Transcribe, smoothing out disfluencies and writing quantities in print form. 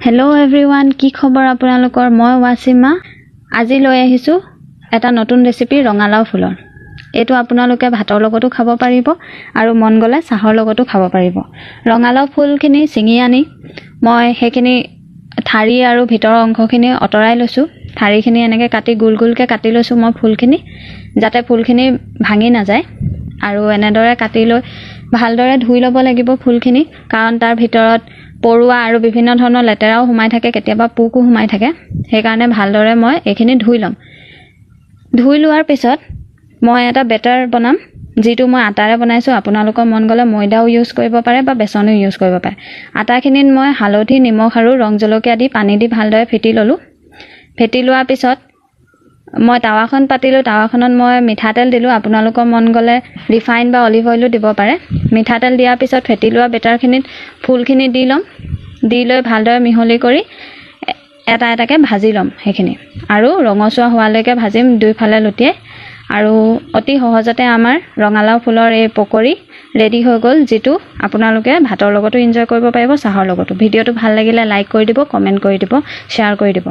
Hello' everyone, কি খবৰ আপোনালোকৰ? মই ৱাচিমা। আজি লৈ আহিছোঁ এটা নতুন ৰেচিপি ৰঙালাও ফুলৰ। এইটো আপোনালোকে ভাতৰ লগতো খাব পাৰিব আৰু মন গ'লে চাহৰ লগতো খাব পাৰিব। ৰঙালাও ফুলখিনি ছিঙি আনি মই সেইখিনি ঠাৰি আৰু ভিতৰৰ অংশখিনি আঁতৰাই লৈছোঁ। ঠাৰিখিনি এনেকৈ কাটি গোল গোলকৈ কাটি লৈছোঁ মই ফুলখিনি, যাতে ফুলখিনি ভাঙি নাযায়। আৰু এনেদৰে কাটি লৈ ভালদৰে ধুই ল'ব লাগিব ফুলখিনি, কাৰণ তাৰ ভিতৰত পৰুৱা আৰু বিভিন্ন ধৰণৰ লেতেৰাও সোমাই থাকে, কেতিয়াবা পোকো সোমাই থাকে। সেইকাৰণে ভালদৰে মই এইখিনি ধুই ল'ম। ধুই লোৱাৰ পিছত মই এটা বেটাৰ বনাম, যিটো মই আটাৰে বনাইছোঁ। আপোনালোকৰ মন গ'লে ময়দাও ইউজ কৰিব পাৰে বা বেচনো ইউজ কৰিব পাৰে। আটাখিনিত মই হালধি, নিমখ আৰু ৰং জলকীয়া দি পানী দি ভালদৰে ফেটি ল'লোঁ। ফেটি লোৱাৰ পিছত মই টাৱাখন পাতিলোঁ। টাৱাখনত মই মিঠাতেল দিলোঁ। আপোনালোকৰ মন গ'লে ৰিফাইন বা অলিভ অইলো দিব পাৰে। মিঠাতেল দিয়াৰ পিছত ফেটি লোৱা বেটাৰখিনিত ফুলখিনি দি ল'ম। দি লৈ ভালদৰে মিহলি কৰি এটা এটাকৈ ভাজি ল'ম সেইখিনি, আৰু ৰঙচুৱা হোৱালৈকে ভাজিম দুইফালে লুটিয়াই। আৰু অতি সহজতে আমাৰ ৰঙালাও ফুলৰ এই পকৰি ৰেডি হৈ গ'ল, যিটো আপোনালোকে ভাতৰ লগতো এনজয় কৰিব পাৰিব, চাহৰ লগতো। ভিডিঅ'টো ভাল লাগিলে লাইক কৰি দিব, কমেণ্ট কৰি দিব, শ্বেয়াৰ কৰি দিব।